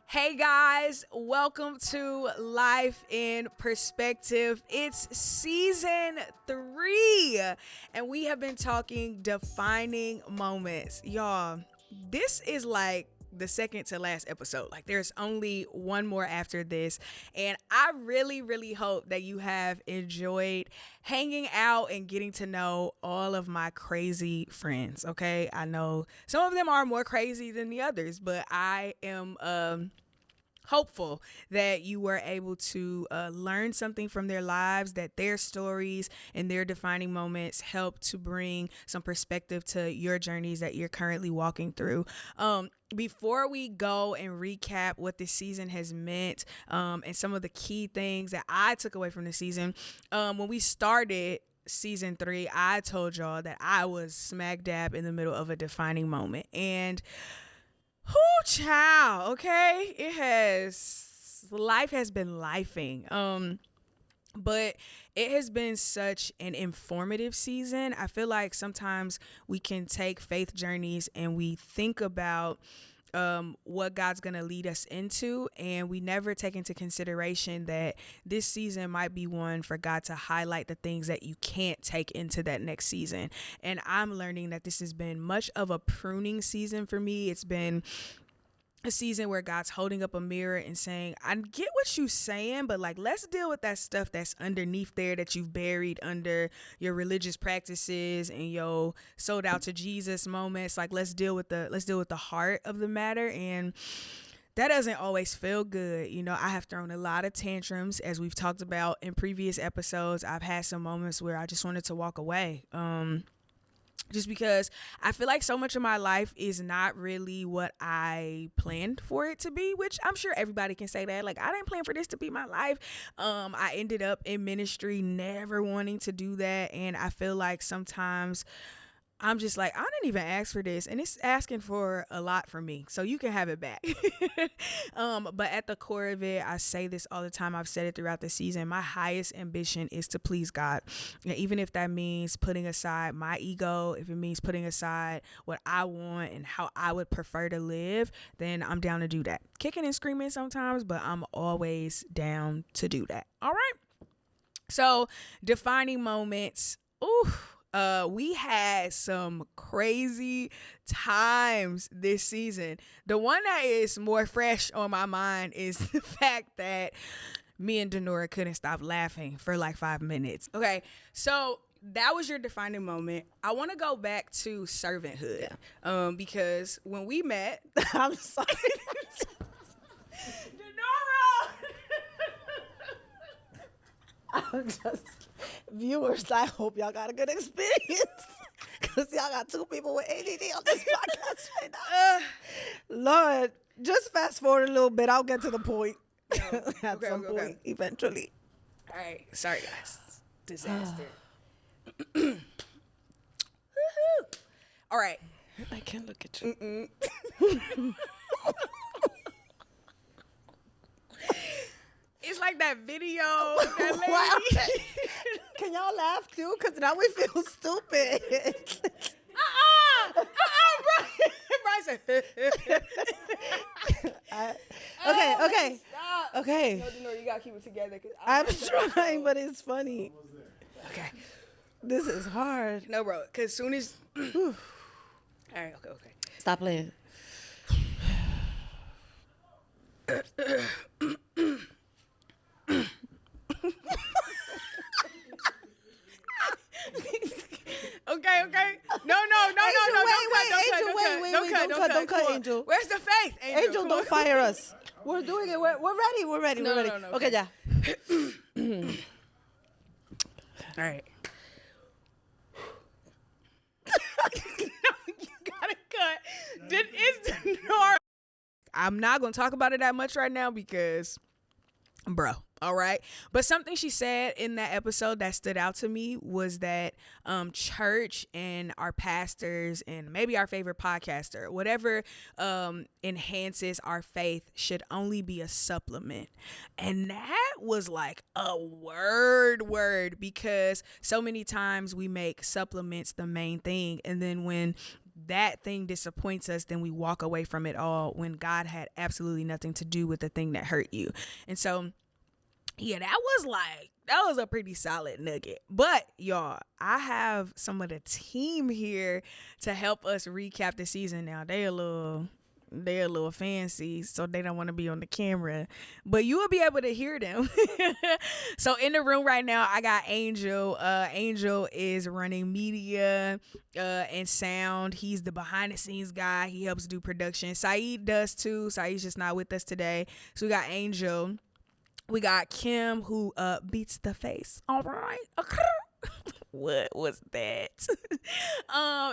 Hey guys, welcome to Life in Perspective. It's season 3, and we have been talking defining moments. Y'all, this is like the second to last episode. Like, there's only one more after this, and I really hope that you have enjoyed hanging out and getting to know all of my crazy friends. Okay, I know some of them are more crazy than the others, but I am hopeful that you were able to learn something from their lives, that their stories and their defining moments help to bring some perspective to your journeys that you're currently walking through. Before we go and recap what this season has meant, and some of the key things that I took away from the season, when we started season 3, I told y'all that I was smack dab in the middle of a defining moment. And whoo, child, okay? Life has been lifing. But it has been such an informative season. I feel like sometimes we can take faith journeys and we think about what God's going to lead us into, and we never take into consideration that this season might be one for God to highlight the things that you can't take into that next season. And I'm learning that this has been much of a pruning season for me. It's been a season where God's holding up a mirror and saying, I get what you're saying, but like, let's deal with that stuff that's underneath there that you've buried under your religious practices and your sold out to Jesus moments. Like, let's deal with the heart of the matter. And that doesn't always feel good. You know, I have thrown a lot of tantrums, as we've talked about in previous episodes. I've had some moments where I just wanted to walk away. Just because I feel like so much of my life is not really what I planned for it to be, which I'm sure everybody can say that. Like, I didn't plan for this to be my life. I ended up in ministry never wanting to do that. And I feel like sometimes I'm just like, I didn't even ask for this, and it's asking for a lot from me, so you can have it back. But at the core of it, I say this all the time. I've said it throughout the season. My highest ambition is to please God. And even if that means putting aside my ego, if it means putting aside what I want and how I would prefer to live, then I'm down to do that. Kicking and screaming sometimes, but I'm always down to do that. All right. So, defining moments. Ooh. We had some crazy times this season. The one that is more fresh on my mind is the fact that me and Denora couldn't stop laughing for like 5 minutes. Okay, so that was your defining moment. I want to go back to servanthood, because when we met, I'm sorry, Denora. I'm just viewers. I hope y'all got a good experience because y'all got 2 people with ADD on this podcast right now. Lord, just fast forward a little bit. I'll get to the point at some point eventually. All right, sorry guys, disaster. All right, I can't look at you. It's like that video. That lady. Can y'all laugh too? Because now we feel stupid. Bryson. Okay. Stop. Okay. No, you gotta keep it together. I'm trying, but it's funny. Okay. This is hard. No, bro. Cause soon as. All right. Okay. Stop playing. Okay. No. Don't cut, Angel. Where's the faith, Angel, don't fire us. We're doing it. We're ready. No, Okay, yeah. All right. You gotta cut. I'm not gonna talk about it that much right now because, bro. All right. But something she said in that episode that stood out to me was that church and our pastors and maybe our favorite podcaster, whatever enhances our faith, should only be a supplement. And that was like a word, because so many times we make supplements the main thing. And then when that thing disappoints us, then we walk away from it all when God had absolutely nothing to do with the thing that hurt you. And so, yeah, that was a pretty solid nugget. But y'all, I have some of the team here to help us recap the season. Now they're a little fancy, so they don't want to be on the camera, but you will be able to hear them. So in the room right now, I got Angel. Angel is running media and sound. He's the behind the scenes guy. He helps do production. Saeed does too. Saeed's just not with us today. So we got Angel. We got Kim, who beats the face. All right. What was that?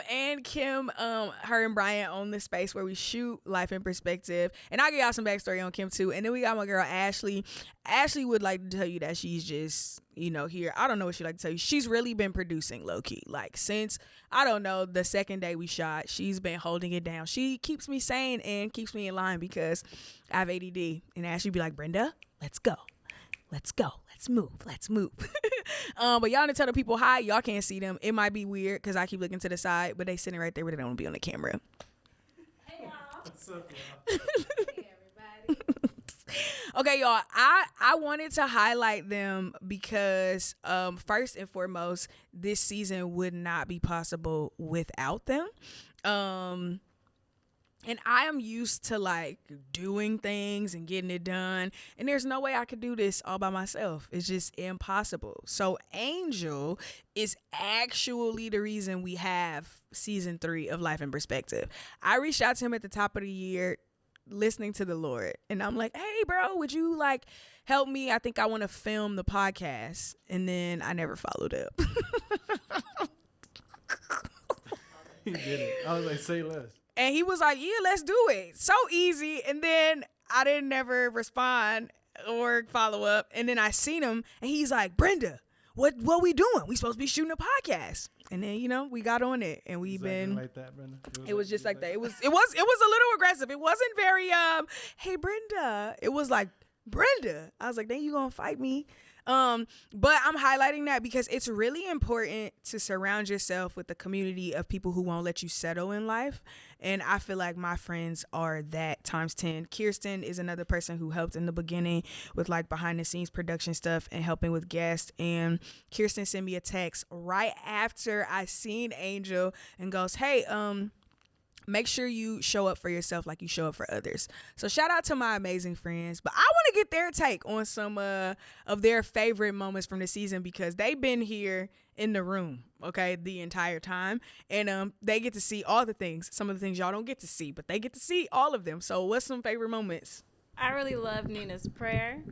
And Kim, her and Brian own the space where we shoot Life in Perspective. And I'll give y'all some backstory on Kim too. And then we got my girl Ashley. Ashley would like to tell you that she's just, here. I don't know what she'd like to tell you. She's really been producing low key. Like since, I don't know, the second day we shot, she's been holding it down. She keeps me sane and keeps me in line because I have ADD. And Ashley be like, Brenda, let's go. Let's move. But y'all need to tell the people hi. Y'all can't see them. It might be weird because I keep looking to the side, but they sitting right there where they don't want to be on the camera. Hey, y'all. What's up, y'all? Hey, everybody. Okay, y'all. I wanted to highlight them because first and foremost, this season would not be possible without them. And I am used to like doing things and getting it done. And there's no way I could do this all by myself. It's just impossible. So Angel is actually the reason we have season 3 of Life in Perspective. I reached out to him at the top of the year listening to the Lord. And I'm like, hey, bro, would you like help me? I think I want to film the podcast. And then I never followed up. He did it. I was like, say less. And he was like, yeah, let's do it. So easy. And then I didn't never respond or follow up. And then I seen him and he's like, Brenda, what we doing? We supposed to be shooting a podcast. And then, we got on it and we've been like that, Brenda. It was just like that. It was a little aggressive. It wasn't very, hey, Brenda. It was like, Brenda. I was like, then you gonna fight me? But I'm highlighting that because it's really important to surround yourself with a community of people who won't let you settle in life. And I feel like my friends are that times 10. Kirsten is another person who helped in the beginning with like behind the scenes production stuff and helping with guests. And Kirsten sent me a text right after I seen Angel and goes, hey, make sure you show up for yourself like you show up for others. So shout out to my amazing friends. But I want to get their take on some of their favorite moments from the season because they've been here in the room, okay, the entire time. And they get to see all the things. Some of the things y'all don't get to see, but they get to see all of them. So what's some favorite moments? I really love Nina's prayer.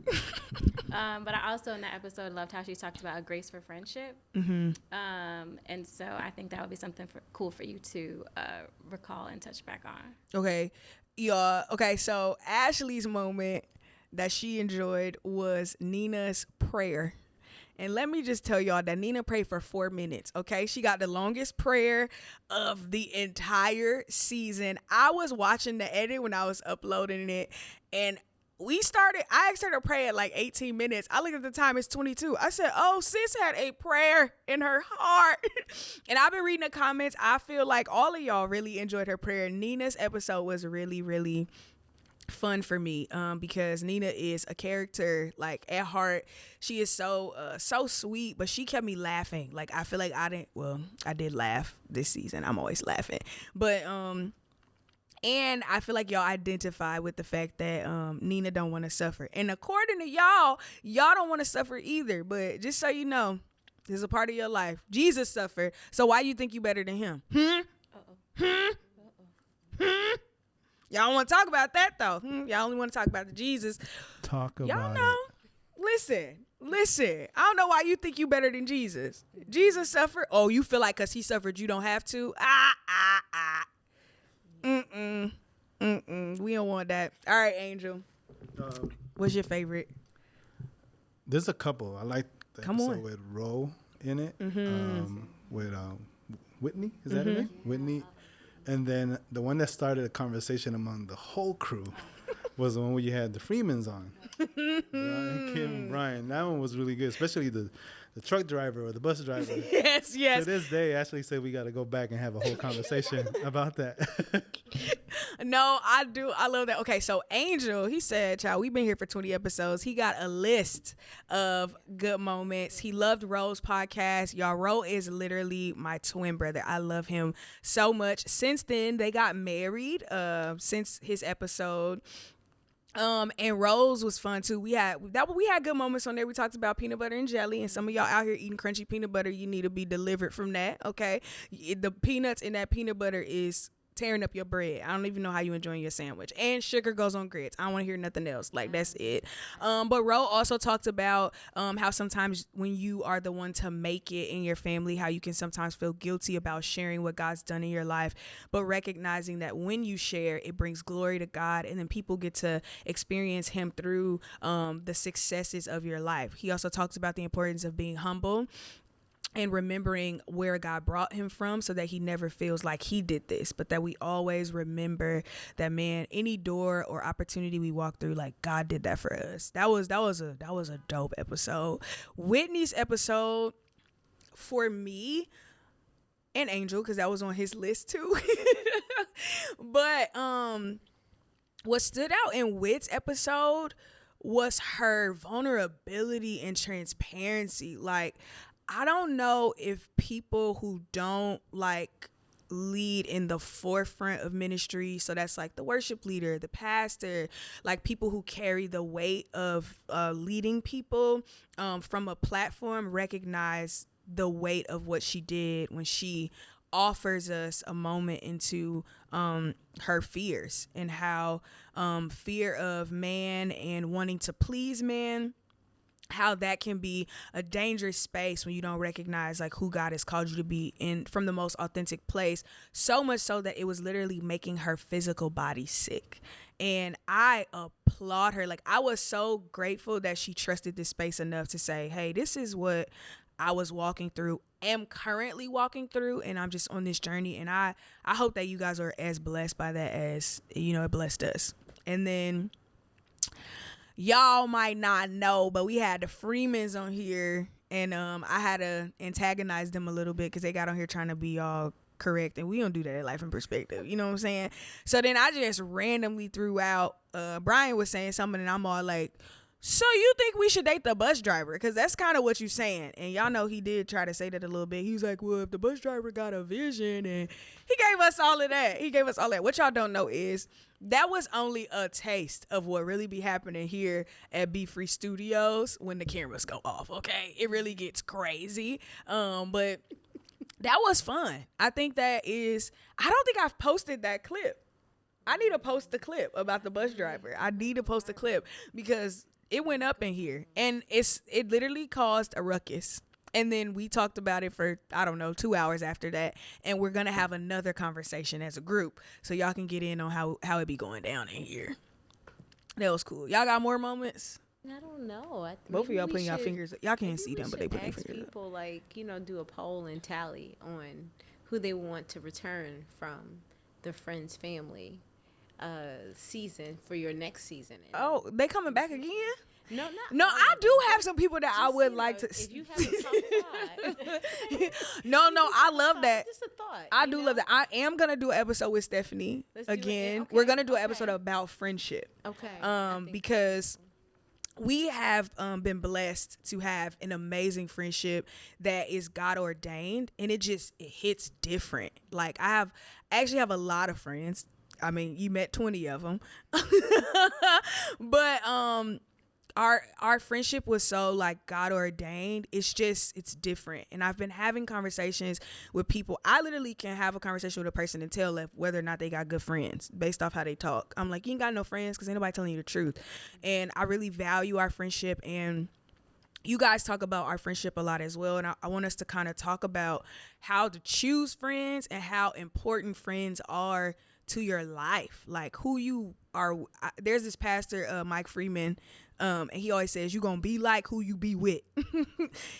But I also in that episode loved how she talked about a grace for friendship. Mm-hmm. And so I think that would be something cool for you to recall and touch back on. Okay. Yeah. Okay. So Ashley's moment that she enjoyed was Nina's prayer. And let me just tell y'all that Nina prayed for 4 minutes, okay? She got the longest prayer of the entire season. I was watching the edit when I was uploading it, and I asked her to pray at like 18 minutes. I looked at the time, it's 22. I said, oh, sis had a prayer in her heart. And I've been reading the comments. I feel like all of y'all really enjoyed her prayer. Nina's episode was really, really fun for me because Nina is a character like at heart. She is so sweet, but she kept me laughing. Like I feel like I did laugh this season. I'm always laughing, but and I feel like y'all identify with the fact that Nina don't want to suffer, and according to y'all don't want to suffer either. But just so you know, this is a part of your life. Jesus suffered, so why you think you better than him? Y'all don't want to talk about that, though. Y'all only want to talk about the Jesus. Talk about y'all know. It. Listen. I don't know why you think you better than Jesus. Jesus suffered. Oh, you feel like because he suffered, you don't have to? We don't want that. All right, Angel. What's your favorite? There's a couple. I like the episode with Ro in it. Mm-hmm. With Whitney. Is that her name? Whitney. And then the one that started a conversation among the whole crew was the one where you had the Freemans on. Brian, Kim, and Brian. That one was really good, especially the truck driver or the bus driver. Yes. To this day, Ashley said we got to go back and have a whole conversation about that. No, I do. I love that. Okay, so Angel, he said, child, we've been here for 20 episodes. He got a list of good moments. He loved Ro's podcast. Y'all, Ro is literally my twin brother. I love him so much. Since then, they got married since his episode. And Rose was fun too. We had good moments on there. We talked about peanut butter and jelly, and some of y'all out here eating crunchy peanut butter, you need to be delivered from that. Okay, the peanuts in that peanut butter is tearing up your bread. I don't even know how you enjoying your sandwich. And sugar goes on grits. I don't want to hear nothing else. Like, that's it. But Ro also talked about how sometimes when you are the one to make it in your family, how you can sometimes feel guilty about sharing what God's done in your life, but recognizing that when you share, it brings glory to God, and then people get to experience him through the successes of your life. He also talks about the importance of being humble and remembering where God brought him from, so that he never feels like he did this, but that we always remember that, man, any door or opportunity we walk through, like, God did that for us. That was a dope episode. Whitney's episode, for me and Angel, because that was on his list too. But what stood out in Whit's episode was her vulnerability and transparency. Like, I don't know if people who don't like lead in the forefront of ministry, so that's like the worship leader, the pastor, like people who carry the weight of leading people from a platform, recognize the weight of what she did when she offers us a moment into her fears, and how fear of man and wanting to please man, how that can be a dangerous space when you don't recognize like who God has called you to be in from the most authentic place. So much so that it was literally making her physical body sick. And I applaud her. Like, I was so grateful that she trusted this space enough to say, hey, this is what I was walking through, am currently walking through, and I'm just on this journey. And I hope that you guys are as blessed by that as, you know, it blessed us. And then y'all might not know, but we had the Freemans on here, and I had to antagonize them a little bit because they got on here trying to be all correct, and we don't do that at Life in Perspective, you know what I'm saying? So then I just randomly threw out, Brian was saying something, and I'm all like, so you think we should date the bus driver? Because that's kind of what you're saying. And y'all know he did try to say that a little bit. He was like, well, if the bus driver got a vision, and he gave us all of that. What y'all don't know is that was only a taste of what really be happening here at Be Free Studios when the cameras go off, okay? It really gets crazy. But that was fun. I think I don't think I've posted that clip. I need to post the clip about the bus driver. I need to post a clip because it went up in here, and it literally caused a ruckus. And then we talked about it for, I don't know, 2 hours after that. And we're going to have another conversation as a group, so y'all can get in on how it be going down in here. That was cool. Y'all got more moments? I don't know. Both of y'all putting y'all fingers. Y'all can't see them, but they put their fingers up. People, like, you know, do a poll and tally on who they want to return from the Friends family season for your next season. Oh, they coming back again? No, I do have some people that I would like to. If you have a top five. No, I love that. Just a thought. I do love that. I am gonna do an episode with Stephanie again. We're gonna do an episode about friendship. Okay. Because we have been blessed to have an amazing friendship that is God ordained, and it hits different. Like, I actually have a lot of friends. I mean, you met 20 of them, but our friendship was so like God ordained. It's different. And I've been having conversations with people. I literally can have a conversation with a person and tell whether or not they got good friends based off how they talk. I'm like, you ain't got no friends because ain't nobody telling you the truth. And I really value our friendship, and you guys talk about our friendship a lot as well. And I want us to kind of talk about how to choose friends and how important friends are to your life. Like, who you are. There's this pastor, Mike Freeman, and he always says, you're going to be like who you be with.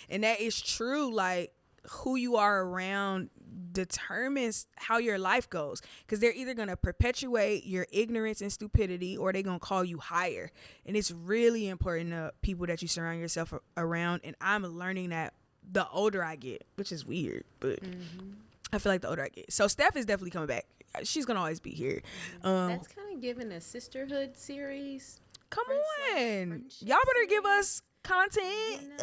And that is true. Like, who you are around determines how your life goes, because they're either going to perpetuate your ignorance and stupidity, or they're going to call you higher. And it's really important to people that you surround yourself around, and I'm learning that the older I get, which is weird, but I feel like the older I get. So Steph is definitely coming back. She's gonna always be here. That's kind of giving a sisterhood series. Come on, y'all better give us content.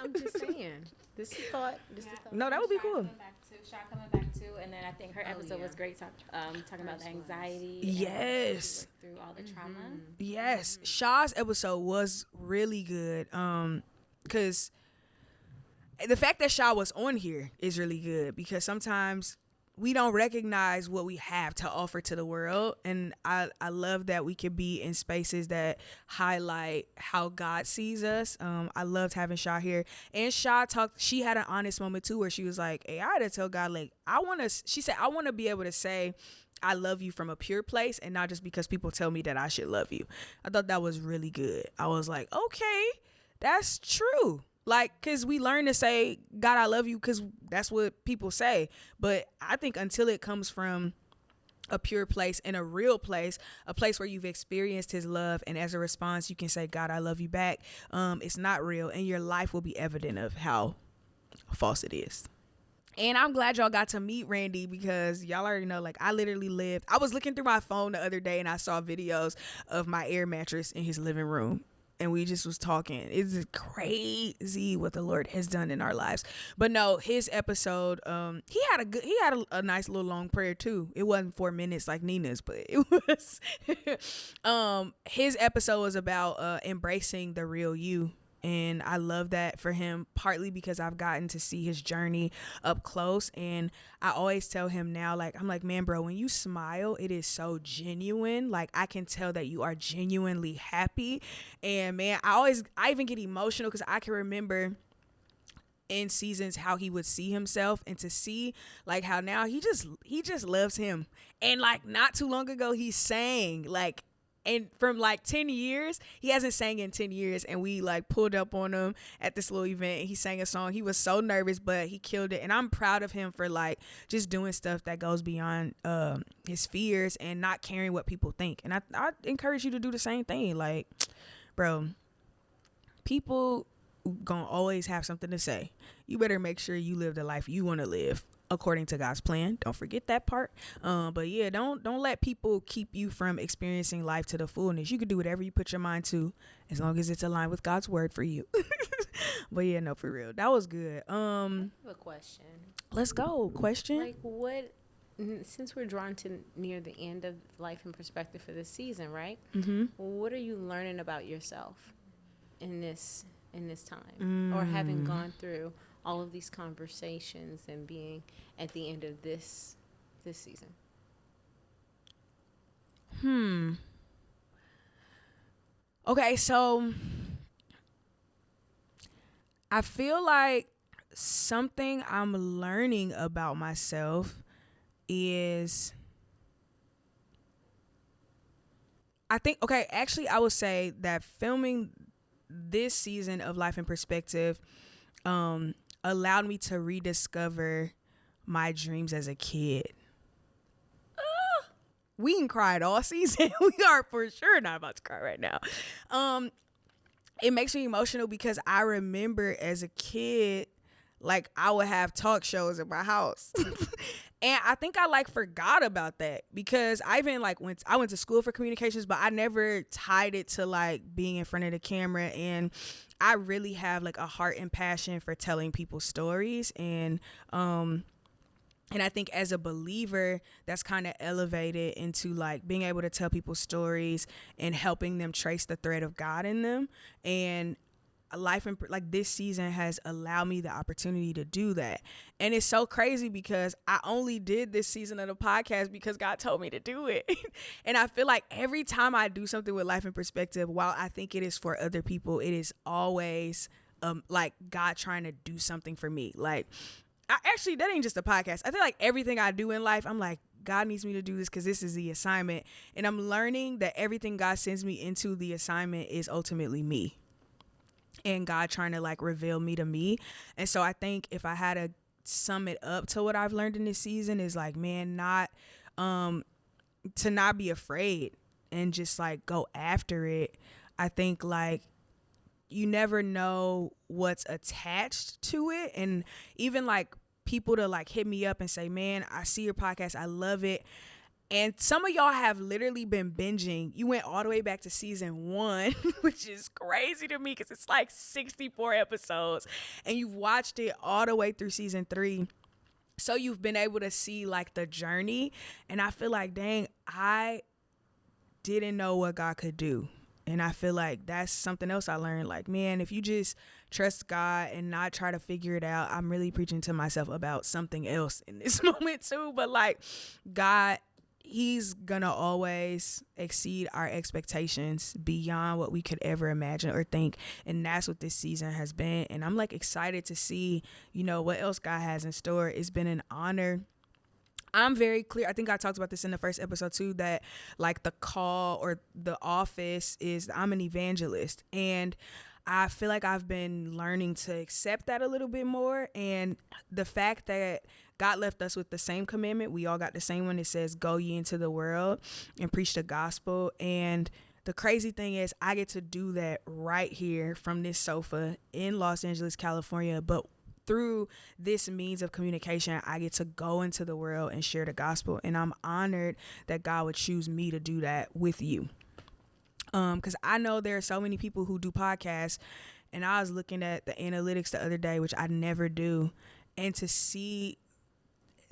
I'm just saying. This is thought. No, that would be cool. Shaw coming back too, and then I think her episode was great, talking about the anxiety. Yes. And through all the trauma. Yes, Shaw's episode was really good. Because the fact that Shaw was on here is really good, because sometimes we don't recognize what we have to offer to the world. And I love that we can be in spaces that highlight how God sees us. I loved having Shaw here. And Shaw she had an honest moment too, where she was like, hey, I had to tell God, like, she said, I want to be able to say I love you from a pure place, and not just because people tell me that I should love you. I thought that was really good. I was like, okay, that's true. Like, because we learn to say, God, I love you, because that's what people say. But I think until it comes from a pure place and a real place, a place where you've experienced his love, and as a response, you can say, God, I love you back, it's not real. And your life will be evident of how false it is. And I'm glad y'all got to meet Randy, because y'all already know, like, I was looking through my phone the other day, and I saw videos of my air mattress in his living room. And we just was talking. It's crazy what the Lord has done in our lives. But no, his episode, he had a nice little long prayer too. It wasn't 4 minutes like Nina's, but it was. His episode was about embracing the real you. And I love that for him, partly because I've gotten to see his journey up close. And I always tell him now, like, I'm like, man, bro, when you smile, it is so genuine. Like, I can tell that you are genuinely happy. And man, I even get emotional, because I can remember in seasons how he would see himself, and to see like how now he just loves him. And like not too long ago, he sang, like, and from like 10 years, he hasn't sang in 10 years. And we like pulled up on him at this little event, and he sang a song. He was so nervous, but he killed it. And I'm proud of him for like just doing stuff that goes beyond his fears and not caring what people think. And I encourage you to do the same thing. Like, bro, people gonna always have something to say. You better make sure you live the life you want to live according to God's plan. Don't forget that part. But yeah, don't let people keep you from experiencing life to the fullness. You can do whatever you put your mind to, as long as it's aligned with God's word for you. But yeah, no, for real, that was good. I have a question. Let's go. Question. Like, since we're drawn to near the end of Life in Perspective for this season, right? Mm-hmm. What are you learning about yourself in this time, or having gone through all of these conversations and being at the end of this season? Okay, so I feel like something I'm learning about myself is, I would say that filming this season of Life in Perspective allowed me to rediscover my dreams as a kid. We ain't cried all season. We are for sure not about to cry right now. It makes me emotional because I remember as a kid, like, I would have talk shows at my house. And I think I like forgot about that, because I even like I went to school for communications, but I never tied it to like being in front of the camera. And I really have like a heart and passion for telling people stories. And I think as a believer, that's kind of elevated into like being able to tell people stories and helping them trace the thread of God in them. And this season has allowed me the opportunity to do that. And it's so crazy because I only did this season of the podcast because God told me to do it. And I feel like every time I do something with Life in Perspective, while I think it is for other people, it is always like God trying to do something for me. Like, actually, that ain't just a podcast. I feel like everything I do in life, I'm like, God needs me to do this because this is the assignment. And I'm learning that everything God sends me into the assignment is ultimately me. and God trying to like reveal me to me. And so I think if I had to sum it up to what I've learned in this season is like, man, not to not be afraid and just like go after it. I think like you never know what's attached to it, and even like people to like hit me up and say, man, I see your podcast, I love it. And some of y'all have literally been binging. You went all the way back to season 1, which is crazy to me because it's like 64 episodes. And you've watched it all the way through season 3. So you've been able to see like the journey. And I feel like, dang, I didn't know what God could do. And I feel like that's something else I learned. Like, man, if you just trust God and not try to figure it out, I'm really preaching to myself about something else in this moment too. But like, God, He's gonna always exceed our expectations beyond what we could ever imagine or think. And that's what this season has been. And I'm like excited to see, you know, what else God has in store. It's been an honor. I'm very clear. I think I talked about this in the first episode too, that like the call or the office is I'm an evangelist. And I feel like I've been learning to accept that a little bit more. And the fact that God left us with the same commandment. We all got the same one. It says, go ye into the world and preach the gospel. And the crazy thing is I get to do that right here from this sofa in Los Angeles, California. But through this means of communication, I get to go into the world and share the gospel. And I'm honored that God would choose me to do that with you. Because I know there are so many people who do podcasts, and I was looking at the analytics the other day, which I never do. And to see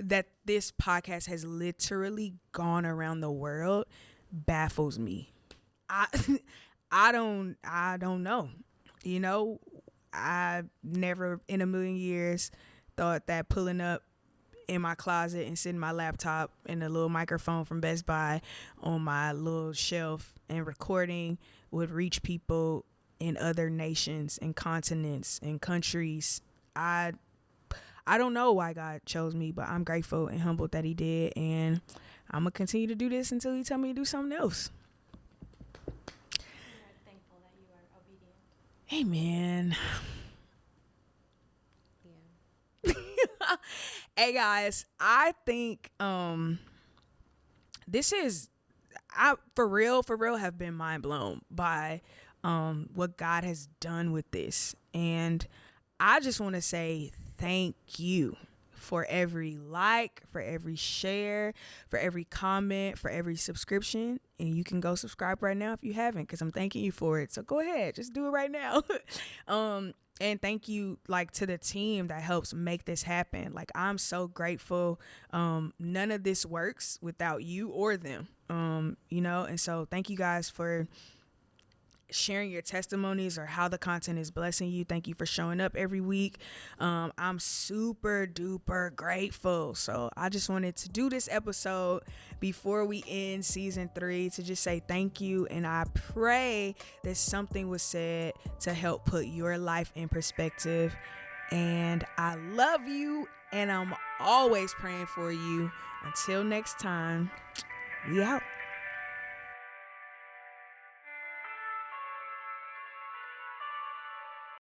that this podcast has literally gone around the world baffles me. I don't know. You know, I never in a million years thought that pulling up in my closet and sitting my laptop and a little microphone from Best Buy on my little shelf and recording would reach people in other nations and continents and countries. I don't know why God chose me, but I'm grateful and humbled that He did. And I'm going to continue to do this until He tell me to do something else. We are thankful that you are obedient. Amen. Yeah. Hey, guys, I think this is, I for real have been mind blown by what God has done with this. And I just want to say thank you for every like, for every share, for every comment, for every subscription. And you can go subscribe right now if you haven't, because I'm thanking you for it. So go ahead, just do it right now. And thank you like to the team that helps make this happen. Like, I'm so grateful. None of this works without you or them. You know, and so thank you guys for sharing your testimonies or how the content is blessing you. Thank you for showing up every week. I'm super duper grateful. So I just wanted to do this episode before we end season 3 to just say thank you. And I pray that something was said to help put your life in perspective. And I love you, and I'm always praying for you. Until next time, we out.